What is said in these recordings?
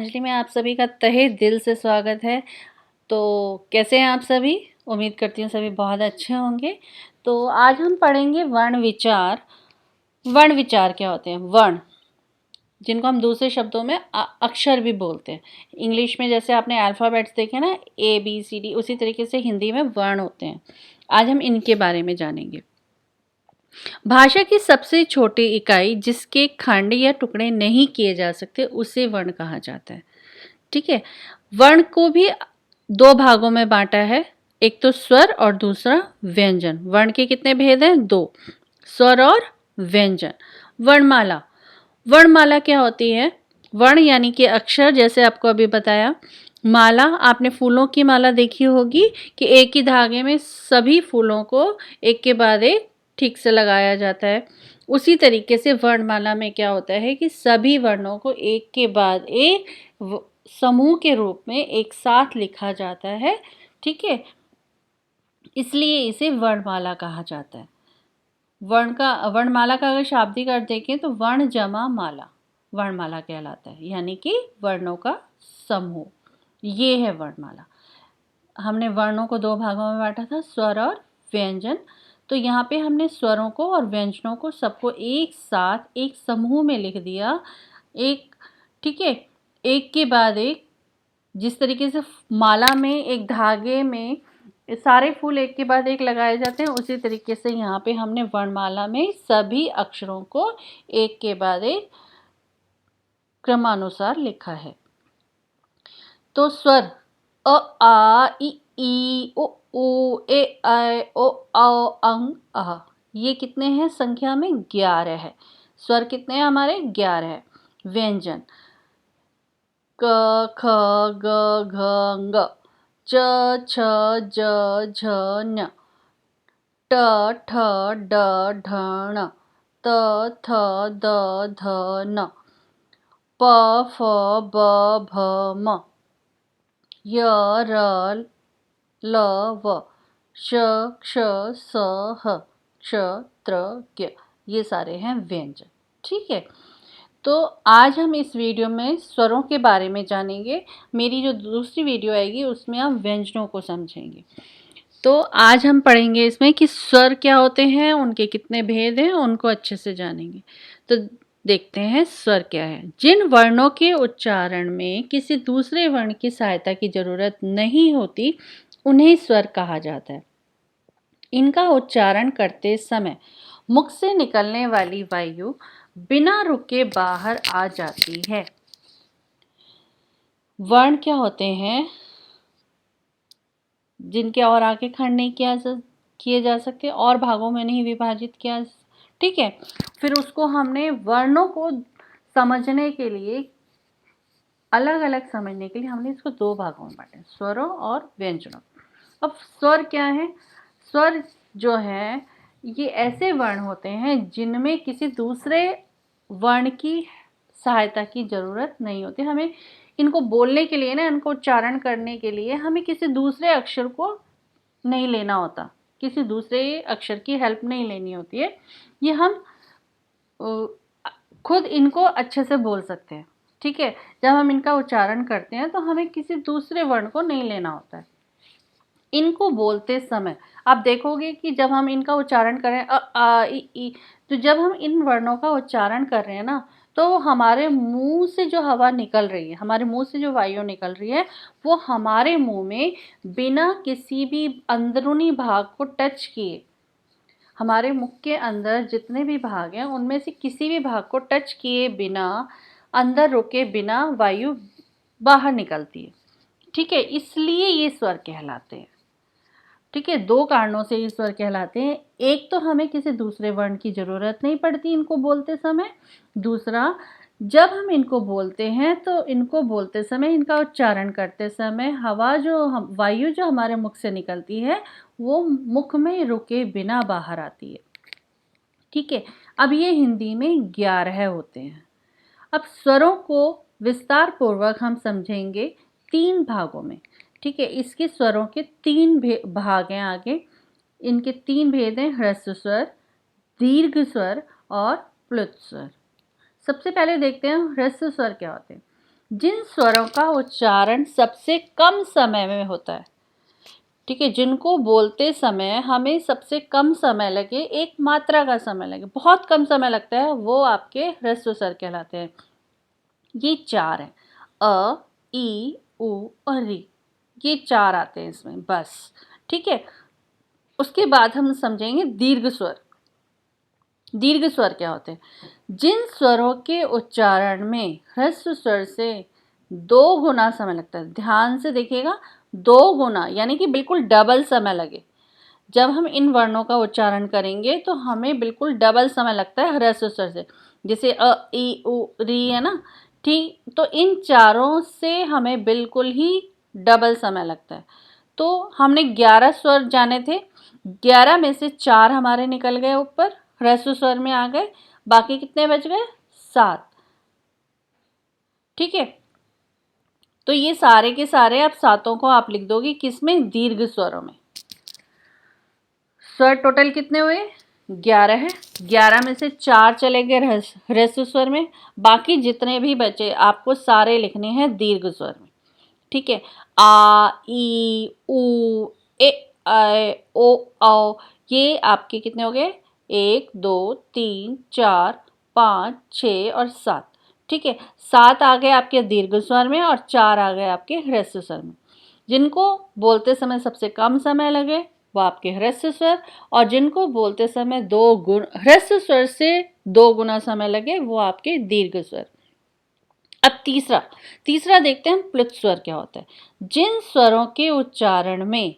गीतांजलि में आप सभी का तहे दिल से स्वागत है। तो कैसे हैं आप सभी? उम्मीद करती हूँ सभी बहुत अच्छे होंगे। तो आज हम पढ़ेंगे वर्ण विचार। वर्ण विचार क्या होते हैं? वर्ण, जिनको हम दूसरे शब्दों में अक्षर भी बोलते हैं। इंग्लिश में जैसे आपने अल्फ़ाबेट्स देखे ना, ABCD, उसी तरीके से हिंदी में वर्ण होते हैं। आज हम इनके बारे में जानेंगे। भाषा की सबसे छोटी इकाई जिसके खंड या टुकड़े नहीं किए जा सकते उसे वर्ण कहा जाता है। ठीक है। वर्ण को भी दो भागों में बांटा है, एक तो स्वर और दूसरा व्यंजन। वर्ण के कितने भेद हैं? दो, स्वर और व्यंजन। वर्णमाला, वर्णमाला क्या होती है? वर्ण यानी कि अक्षर, जैसे आपको अभी बताया। माला, आपने फूलों की माला देखी होगी कि एक ही धागे में सभी फूलों को एक के बाद एक ठीक से लगाया जाता है। उसी तरीके से वर्णमाला में क्या होता है कि सभी वर्णों को एक के बाद एक समूह के रूप में एक साथ लिखा जाता है। ठीक है, इसलिए इसे वर्णमाला कहा जाता है। वर्णमाला का अगर शाब्दिक अर्थ देखें तो वर्ण जमा माला वर्णमाला कहलाता है, यानी कि वर्णों का समूह। ये है वर्णमाला। हमने वर्णों को दो भागों में बांटा था, स्वर और व्यंजन। तो यहाँ पे हमने स्वरों को और व्यंजनों को सबको एक साथ एक समूह में लिख दिया, एक, ठीक है, एक के बाद एक। जिस तरीके से माला में एक धागे में सारे फूल एक के बाद एक लगाए जाते हैं, उसी तरीके से यहाँ पे हमने वर्णमाला में सभी अक्षरों को एक के बाद एक क्रमानुसार लिखा है। तो स्वर अ आ इ ई उ ऊ ए ऐ ओ औ अं अः, ये कितने हैं? संख्या में 11 है। स्वर कितने हैं हमारे? 11 है। व्यंजन क ख ग घ ङ, च छ ज झ ञ, ट ठ ड ढ ण, त थ द ध न, प फ ब भ म, य र ल व, श क्ष स ह, क्ष त्र ज्ञ। ये सारे हैं व्यंजन। ठीक है, तो आज हम इस वीडियो में स्वरों के बारे में जानेंगे। मेरी जो दूसरी वीडियो आएगी उसमें हम व्यंजनों को समझेंगे। तो आज हम पढ़ेंगे इसमें कि स्वर क्या होते हैं, उनके कितने भेद हैं, उनको अच्छे से जानेंगे। तो देखते हैं स्वर क्या है। जिन वर्णों के उच्चारण में किसी दूसरे वर्ण की सहायता की जरूरत नहीं होती उन्हें स्वर कहा जाता है। इनका उच्चारण करते समय मुख से निकलने वाली वायु बिना रुके बाहर आ जाती है। वर्ण क्या होते हैं जिनके और आगे खंड नहीं किए जा सकते, और भागों में नहीं विभाजित किया। ठीक है, फिर उसको हमने वर्णों को समझने के लिए, अलग अलग समझने के लिए हमने इसको दो भागों में बांटे, स्वरों और व्यंजनों। अब स्वर क्या है? स्वर जो है ये ऐसे वर्ण होते हैं जिनमें किसी दूसरे वर्ण की सहायता की जरूरत नहीं होती। हमें इनको बोलने के लिए ना, इनको उच्चारण करने के लिए हमें किसी दूसरे अक्षर को नहीं लेना होता, किसी दूसरे अक्षर की हेल्प नहीं लेनी होती है। ये हम खुद इनको अच्छे से बोल सकते हैं। ठीक है, जब हम इनका उच्चारण करते हैं तो हमें किसी दूसरे वर्ण को नहीं लेना होता है। इनको बोलते समय आप देखोगे कि जब हम इनका उच्चारण करें अ आ इ ई, तो जब हम इन वर्णों का उच्चारण कर रहे हैं ना, तो हमारे मुंह से जो हवा निकल रही है, हमारे मुंह से जो वायु निकल रही है, वो हमारे मुंह में बिना किसी भी अंदरूनी भाग को टच किए, हमारे मुख के अंदर जितने भी भाग हैं उनमें से किसी भी भाग को टच किए बिना, अंदर रुके बिना वायु बाहर निकलती है। ठीक है, इसलिए ये स्वर कहलाते हैं। ठीक है, दो कारणों से ये स्वर कहलाते हैं। एक तो हमें किसी दूसरे वर्ण की जरूरत नहीं पड़ती इनको बोलते समय। दूसरा, जब हम इनको बोलते हैं तो इनको बोलते समय, इनका उच्चारण करते समय हवा जो वायु जो हमारे मुख से निकलती है वो मुख में रुके बिना बाहर आती है। ठीक है, अब ये हिंदी में 11 होते हैं। अब स्वरों को विस्तार पूर्वक हम समझेंगे 3 भागों में। ठीक है, इसके स्वरों के 3 भाग हैं आगे। इनके 3 भेद हैं, ह्रस्व स्वर, दीर्घ स्वर और प्लुत स्वर। सबसे पहले देखते हैं ह्रस्व स्वर क्या होते हैं। जिन स्वरों का उच्चारण सबसे कम समय में होता है, ठीक है, जिनको बोलते समय हमें सबसे कम समय लगे, एक मात्रा का समय लगे, बहुत कम समय लगता है, वो आपके ह्रस्व स्वर कहलाते हैं। ये 4 हैं, अ, ई, उ और री। ये 4 आते हैं इसमें बस, ठीक है। उसके बाद हम समझेंगे दीर्घ स्वर। दीर्घ स्वर क्या होते हैं? जिन स्वरों के उच्चारण में ह्रस्व स्वर से 2 गुना समय लगता है, ध्यान से देखिएगा, 2 गुना यानी कि बिल्कुल डबल समय लगे। जब हम इन वर्णों का उच्चारण करेंगे तो हमें बिल्कुल डबल समय लगता है ह्रस्व स्वर से। जैसे अ, ई, उ, री है ना, ठीक, तो इन चारों से हमें बिल्कुल ही डबल समय लगता है। तो हमने 11 स्वर जाने थे, 11 में से 4 हमारे निकल गए ऊपर, ह्रस्व स्वर में आ गए, बाकी कितने बच गए? 7, ठीक है। तो ये सारे के सारे आप सातों को आप लिख दोगे किसमें? दीर्घ स्वरों में। स्वर टोटल कितने हुए? 11 है, 11 में से 4 चले गए ह्रस्व स्वर में, बाकी जितने भी बचे आपको सारे लिखने हैं दीर्घ स्वर में, ठीक है। आ, ई, उ, ए, ऐ, ओ, औ, ये आपके कितने हो गए? 1, 2, 3, 4, 5, 6 और 7, ठीक है। 7 आ गए आपके दीर्घ स्वर में और 4 आ गए आपके ह्रस्व स्वर में। जिनको बोलते समय सबसे कम समय लगे वो आपके ह्रस्व स्वर, और जिनको बोलते समय ह्रस्व स्वर से 2 गुना समय लगे वो आपके दीर्घ स्वर। अब तीसरा देखते हैं प्लुत स्वर क्या होता है। जिन स्वरों के उच्चारण में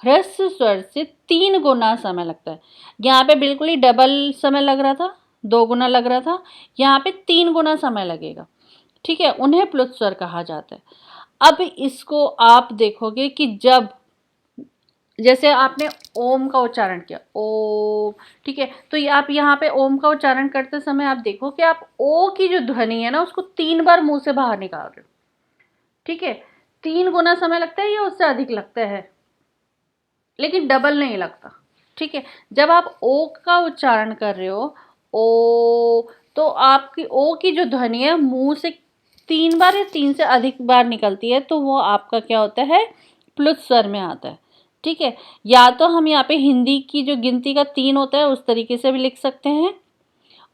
ह्रस्व स्वर से 3 गुना समय लगता है, यहाँ पे बिल्कुल ही डबल समय लग रहा था, 2 गुना लग रहा था, यहाँ पे 3 गुना समय लगेगा, ठीक है, उन्हें प्लुत स्वर कहा जाता है। अब इसको आप देखोगे कि जब, जैसे आपने ओम का उच्चारण किया, ओम, ठीक है, तो ये आप यहाँ पे ओम का उच्चारण करते समय आप देखो कि आप ओ की जो ध्वनि है ना उसको 3 बार मुंह से बाहर निकाल रहे हो, ठीक है। 3 गुना समय लगता है या उससे अधिक लगता है, लेकिन डबल नहीं लगता, ठीक है। जब आप ओ का उच्चारण कर रहे हो, ओ, तो आपकी ओ की जो ध्वनि है मुंह से 3 बार या 3 से अधिक बार निकलती है, तो वो आपका क्या होता है? प्लुत स्वर में आता है, ठीक है। या तो हम यहाँ पे हिंदी की जो गिनती का 3 होता है उस तरीके से भी लिख सकते हैं,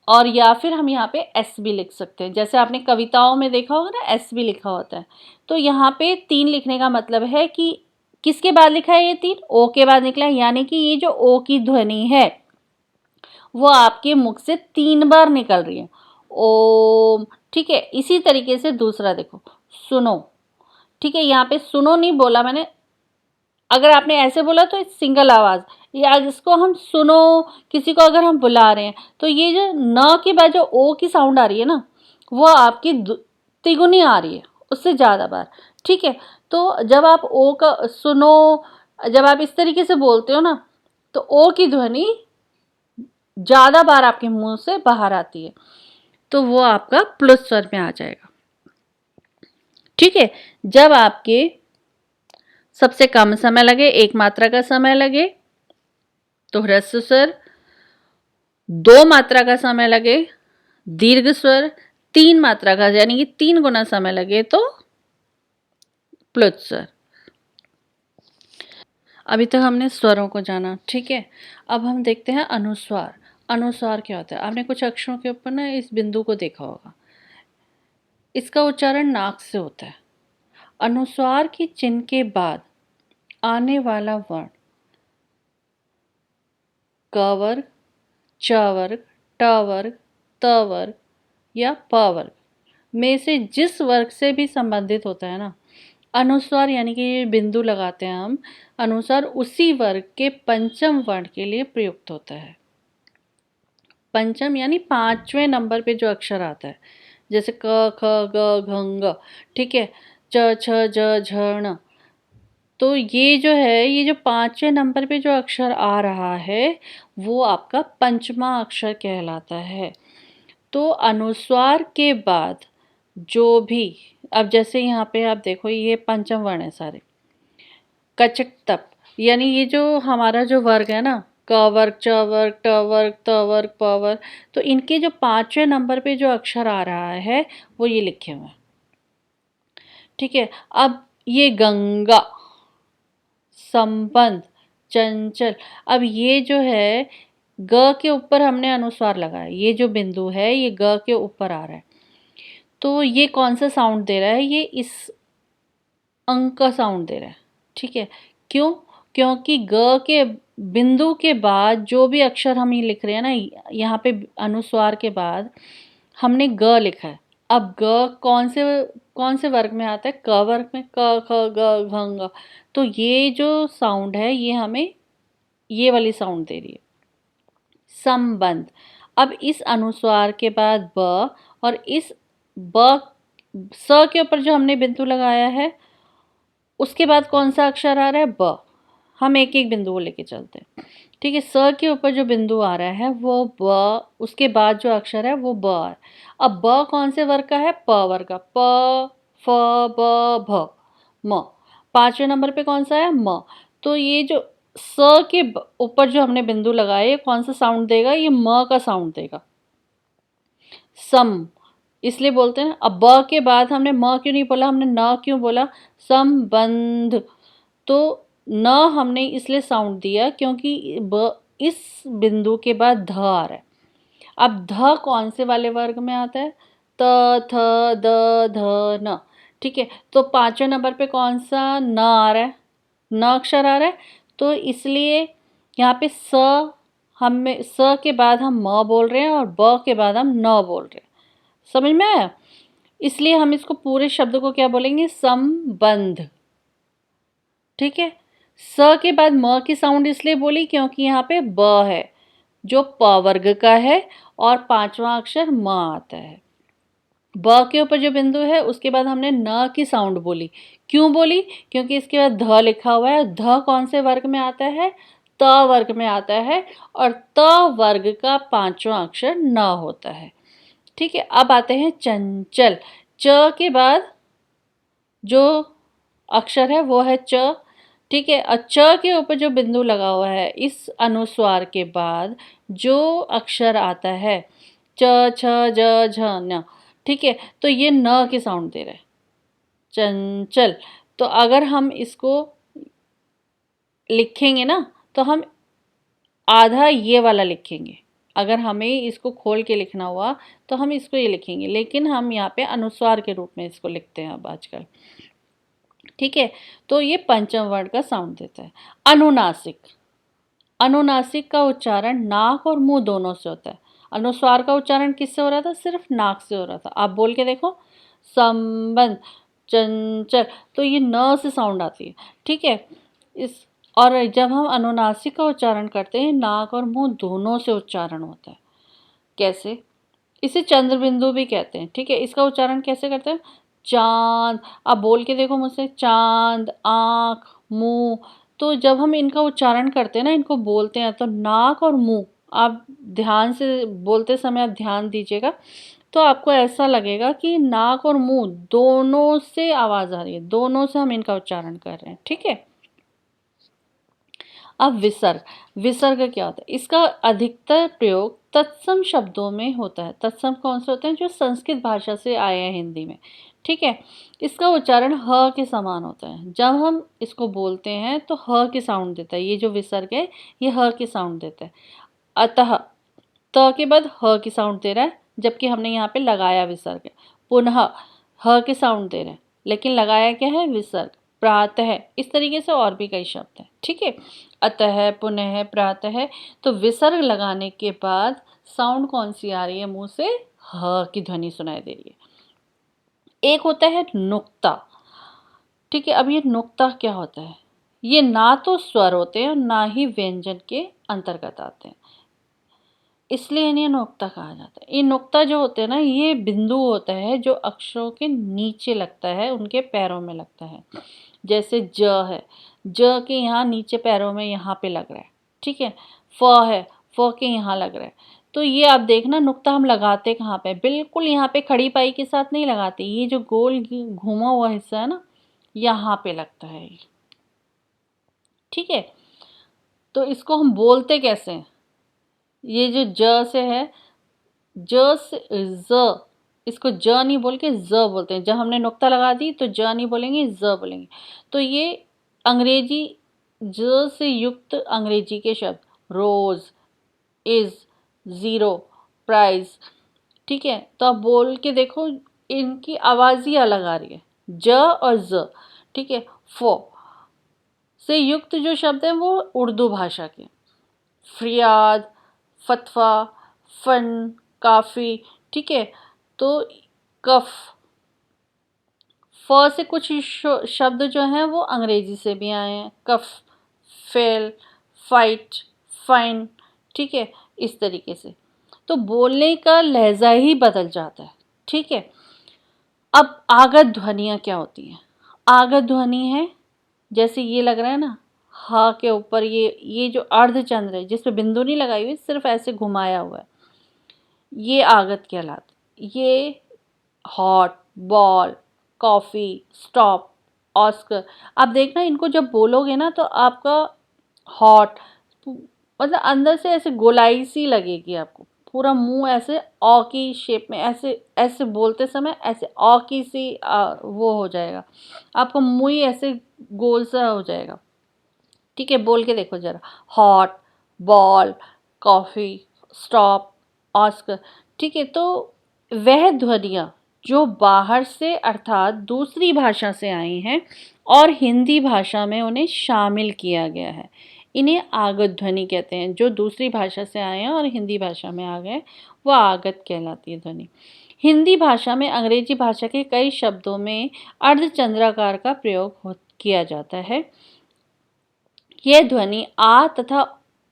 और या फिर हम यहाँ पे एस भी लिख सकते हैं। जैसे आपने कविताओं में देखा होगा ना, एस भी लिखा होता है, तो यहाँ पे 3 लिखने का मतलब है कि किसके बाद लिखा है? ये 3 ओ के बाद निकला है, यानी कि ये जो ओ की ध्वनि है वो आपके मुख से 3 बार निकल रही है, ओम, ठीक है। इसी तरीके से दूसरा देखो, सुनो, ठीक है, यहाँ पे सुनो नहीं बोला मैंने, अगर आपने ऐसे बोला तो सिंगल आवाज, या इसको हम सुनो, किसी को अगर हम बुला रहे हैं तो ये जो न के बाद जो ओ की साउंड आ रही है ना, वो आपकी तिगुनी आ रही है, उससे ज़्यादा बार, ठीक है। तो जब आप ओ का सुनो, जब आप इस तरीके से बोलते हो ना, तो ओ की ध्वनि ज़्यादा बार आपके मुंह से बाहर आती है, तो वो आपका प्लुत स्वर में आ जाएगा, ठीक है। जब आपके सबसे कम समय लगे, एक मात्रा का समय लगे, तो ह्रस्व स्वर, 2 मात्रा का समय लगे दीर्घ स्वर, 3 मात्रा का यानी कि 3 गुना समय लगे तो प्लुत स्वर। अभी तक हमने स्वरों को जाना, ठीक है। अब हम देखते हैं अनुस्वार। अनुस्वार क्या होता है? आपने कुछ अक्षरों के ऊपर ना इस बिंदु को देखा होगा, इसका उच्चारण नाक से होता है। अनुस्वार के चिन्ह के बाद आने वाला वर्ण क वर्ग, च वर्ग, ट वर्ग, त वर्ग या प वर्ग में से जिस वर्ग से भी संबंधित होता है ना, अनुस्वार यानी कि ये बिंदु लगाते हैं हम, अनुस्वार उसी वर्ग के पंचम वर्ण के लिए प्रयुक्त होता है। पंचम यानी 5वें नंबर पे जो अक्षर आता है, जैसे क, ख, ग, घ, ङ, ठीक है, च, छ, ज, झ, ण, तो ये जो है, ये जो 5वें नंबर पे जो अक्षर आ रहा है वो आपका पंचमा अक्षर कहलाता है। तो अनुस्वार के बाद जो भी, अब जैसे यहाँ पे आप देखो ये पंचम वर्ण है सारे, कचट तप, यानी ये जो हमारा जो वर्ग है ना, क वर्ग, च वर्ग, ट वर्ग, त वर्ग, प वर्ग, तो इनके जो 5वें नंबर पे जो अक्षर आ रहा है वो ये लिखे हुए हैं, ठीक है। अब ये गंगा, संबंध, चंचल। अब ये जो है ग के ऊपर हमने अनुस्वार लगाया, ये जो बिंदु है ये ग के ऊपर आ रहा है, तो ये कौन सा साउंड दे रहा है? ये इस अंक का साउंड दे रहा है। ठीक है, क्यों? क्योंकि ग के बिंदु के बाद जो भी अक्षर हम ये लिख रहे हैं ना, यहाँ पे अनुस्वार के बाद हमने ग लिखा है। अब ग कौन से वर्ग में आता है? क वर्ग में। क ख ग घ ङ। तो ये जो साउंड है ये हमें ये वाली साउंड दे रही है, संबंध। अब इस अनुस्वार के बाद ब, और इस ब स के ऊपर जो हमने बिंदु लगाया है उसके बाद कौन सा अक्षर आ रहा है? ब। हम एक एक बिंदु को लेके चलते हैं। ठीक है, स के ऊपर जो बिंदु आ रहा है वो ब, उसके बाद जो अक्षर है वो ब है। अब ब कौन से वर्ग का है? प वर्ग का। प, फ, ब, भ, म। पांचवें नंबर पे कौन सा है? म। तो ये जो स के ऊपर जो हमने बिंदु लगाया ये कौन सा साउंड देगा? ये म का साउंड देगा, सम। इसलिए बोलते हैं। अब ब के बाद हमने म क्यों नहीं बोला? हमने न क्यों बोला? संबंध। तो न हमने इसलिए साउंड दिया क्योंकि इस बिंदु के बाद ध आ रहा है। अब ध कौन से वाले वर्ग में आता है? त, थ, द, ध, न। ठीक है, तो पांचवें नंबर पे कौन सा न आ रहा है? न अक्षर आ रहा है, तो इसलिए यहाँ पे हमें स के बाद हम म बोल रहे हैं और ब के बाद हम न बोल रहे हैं। समझ में आया? इसलिए हम इसको पूरे शब्द को क्या बोलेंगे? संबंध। ठीक है, स के बाद म की साउंड इसलिए बोली क्योंकि यहाँ पे ब है जो प वर्ग का है और पांचवा अक्षर म आता है। ब के ऊपर जो बिंदु है उसके बाद हमने न की साउंड बोली। क्यों बोली? क्योंकि इसके बाद ध लिखा हुआ है। ध कौन से वर्ग में आता है? त वर्ग में आता है, और त वर्ग का पांचवा अक्षर न होता है। ठीक है, अब आते हैं चंचल। च के बाद जो अक्षर है वो है च। ठीक है, और च के ऊपर जो बिंदु लगा हुआ है इस अनुस्वार के बाद जो अक्षर आता है च, छ, ज, झ, न। ठीक है, तो ये न की साउंड दे रहा है, चंचल। तो अगर हम इसको लिखेंगे ना तो हम आधा ये वाला लिखेंगे। अगर हमें इसको खोल के लिखना हुआ तो हम इसको ये लिखेंगे, लेकिन हम यहाँ पे अनुस्वार के रूप में इसको लिखते हैं अब आजकल। ठीक है, तो ये पंचम वर्ण का साउंड देता है। अनुनासिक। अनुनासिक का उच्चारण नाक और मुंह दोनों से होता है। अनुस्वार का उच्चारण किससे हो रहा था? सिर्फ नाक से हो रहा था। आप बोल के देखो, संबंध, चंचल, तो ये न से साउंड आती है। ठीक है, इस और जब हम अनुनासिक का उच्चारण करते हैं नाक और मुंह दोनों से उच्चारण होता है। कैसे? इसे चंद्र बिंदु भी कहते हैं। ठीक है, इसका उच्चारण कैसे करते हैं? चांद। आप बोल के देखो मुझसे, चांद, आँख, मुंह। तो जब हम इनका उच्चारण करते हैं ना, इनको बोलते हैं, तो नाक और मुंह, आप ध्यान से बोलते समय आप ध्यान दीजिएगा, तो आपको ऐसा लगेगा कि नाक और मुंह दोनों से आवाज़ आ रही है, दोनों से हम इनका उच्चारण कर रहे हैं। ठीक है, अब विसर्ग। विसर्ग क्या होता है? इसका अधिकतर प्रयोग तत्सम शब्दों में होता है। तत्सम कौन से होते हैं? जो संस्कृत भाषा से आए हैं हिंदी में। ठीक है, इसका उच्चारण ह के समान होता है। जब हम इसको बोलते हैं तो ह की साउंड देता है। ये जो विसर्ग है ये ह की साउंड देता है। अतः त के बाद ह की साउंड दे रहा है, जबकि हमने यहाँ पे लगाया विसर्ग है। पुनः ह की साउंड दे रहे हैं, लेकिन लगाया क्या है? विसर्ग। प्रातः, इस तरीके से और भी कई शब्द हैं। ठीक है, अतः, पुनः, प्रातः। तो विसर्ग लगाने के बाद साउंड कौन सी आ रही है? मुंह से ह की ध्वनि सुनाई दे रही है। एक होता है नुक्ता। ठीक है, अब ये नुक्ता क्या होता है? ये ना तो स्वर होते हैं और ना ही व्यंजन के अंतर्गत आते हैं, इसलिए इन्हें नुक्ता कहा जाता है। ये नुक्ता जो होते हैं ना, ये बिंदु होता है जो अक्षरों के नीचे लगता है, उनके पैरों में लगता है। जैसे ज है, ज के यहाँ नीचे पैरों में यहाँ पे लग रहा है। ठीक है, फ है, फ के यहाँ लग रहा है। तो ये आप देखना नुक्ता हम लगाते कहाँ पे? बिल्कुल यहाँ पे खड़ी पाई के साथ नहीं लगाते, ये जो गोल घूमा हुआ हिस्सा है ना, यहाँ पे लगता है ये। ठीक है, तो इसको हम बोलते कैसे हैं? ये जो ज से है, ज से ज, इसको ज नहीं बोल के ज बोलते हैं। जब हमने नुक्ता लगा दी तो ज नहीं बोलेंगे, ज बोलेंगे। तो ये अंग्रेजी ज से युक्त अंग्रेजी के शब्द रोज, इज, ज़ीरो, प्राइज, ठीक है। तो आप बोल के देखो, इनकी आवाज़ ही अलग आ रही है, ज और ज, ठीक है। फो से युक्त जो शब्द हैं वो उर्दू भाषा के, फ़रियाद, फ़तवा, फ़न, काफ़ी, ठीक है। तो कफ, फ से कुछ शब्द जो हैं वो अंग्रेजी से भी आए हैं, कफ, फेल, फाइट, फाइन, ठीक है, इस तरीके से। तो बोलने का लहजा ही बदल जाता है, ठीक है। अब आगत ध्वनियाँ क्या होती हैं? आगत ध्वनि है, जैसे ये लग रहा है ना, हा के ऊपर ये जो अर्धचंद्र है जिस पे बिंदु नहीं लगाई हुई, सिर्फ ऐसे घुमाया हुआ है, ये आगत कहलाती। ये hot, ball, coffee, stop, Oscar. आप देखना, इनको जब बोलोगे ना तो आपका हॉट मतलब अंदर से ऐसे गोलाई सी लगेगी आपको, पूरा मुंह ऐसे ऑ की शेप में, ऐसे ऐसे बोलते समय ऐसे ऑ की सी वो हो जाएगा, आपका मुंह ही ऐसे गोल सा हो जाएगा, ठीक है। बोल के देखो जरा, hot, ball, coffee, stop, Oscar, ठीक है। तो वह ध्वनियाँ जो बाहर से अर्थात दूसरी भाषा से आई हैं और हिंदी भाषा में उन्हें शामिल किया गया है, इन्हें आगत ध्वनि कहते हैं। जो दूसरी भाषा से आए हैं और हिंदी भाषा में आ गए, वो आगत कहलाती है ध्वनि। हिंदी भाषा में अंग्रेजी भाषा के कई शब्दों में अर्धचंद्राकार का प्रयोग किया जाता है। यह ध्वनि आ तथा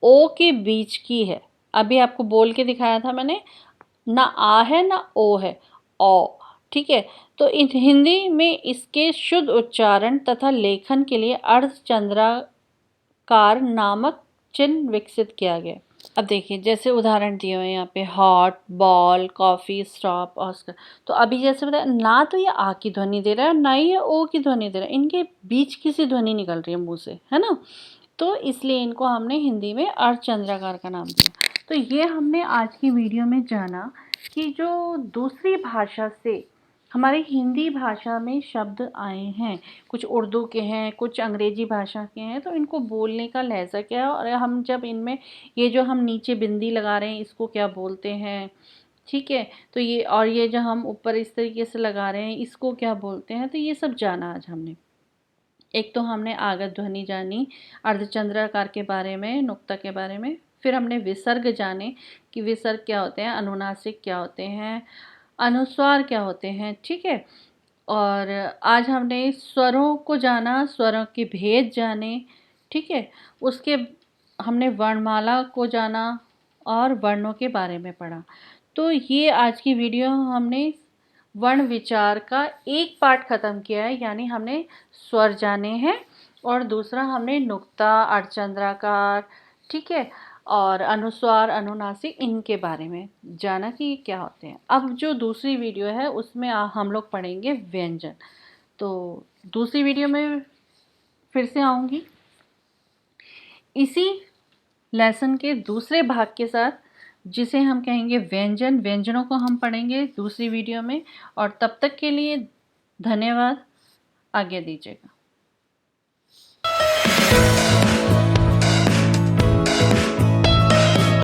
ओ के बीच की है। अभी आपको बोल के दिखाया था मैंने, ना आ है ना ओ है, ओ, ठीक है। तो हिंदी में इसके शुद्ध उच्चारण तथा लेखन के लिए अर्धचंद्राकार नामक चिन्ह विकसित किया गया। अब देखिए, जैसे उदाहरण दिए हुए हैं यहाँ पे, hot, ball, coffee, stop, Oscar. तो अभी जैसे बताया ना, तो ये आ की ध्वनि दे रहा है और ना ही ये ओ की ध्वनि दे रहा है, इनके बीच की सी ध्वनि निकल रही है मुंह से, है ना। तो इसलिए इनको हमने हिंदी में अर्धचंद्राकार का नाम दिया। तो ये हमने आज की वीडियो में जाना कि जो दूसरी भाषा से हमारी हिंदी भाषा में शब्द आए हैं, कुछ उर्दू के हैं, कुछ अंग्रेजी भाषा के हैं, तो इनको बोलने का लहजा क्या है, और हम जब इनमें ये जो हम नीचे बिंदी लगा रहे हैं इसको क्या बोलते हैं, ठीक है। तो ये, और ये जो हम ऊपर इस तरीके से लगा रहे हैं इसको क्या बोलते हैं, तो ये सब जाना आज हमने। एक तो हमने आगत ध्वनि जानी, अर्धचंद्राकार के बारे में, नुक्ता के बारे में। फिर हमने विसर्ग जाने कि विसर्ग क्या होते हैं, अनुनासिक क्या होते हैं, अनुस्वार क्या होते हैं, ठीक है। और आज हमने स्वरों को जाना, स्वरों के भेद जाने, ठीक है। उसके हमने वर्णमाला को जाना और वर्णों के बारे में पढ़ा। तो ये आज की वीडियो हमने वर्ण विचार का एक पार्ट ख़त्म किया है, यानी हमने स्वर जाने हैं और दूसरा हमने नुक्ता, अर्धचंद्राकार, ठीक है, और अनुस्वार, अनुनासिक, इनके बारे में जाना कि ये क्या होते हैं। अब जो दूसरी वीडियो है उसमें हम लोग पढ़ेंगे व्यंजन। तो दूसरी वीडियो में फिर से आऊँगी इसी लेसन के दूसरे भाग के साथ, जिसे हम कहेंगे व्यंजन। व्यंजनों को हम पढ़ेंगे दूसरी वीडियो में, और तब तक के लिए धन्यवाद। आज्ञा दीजिएगा।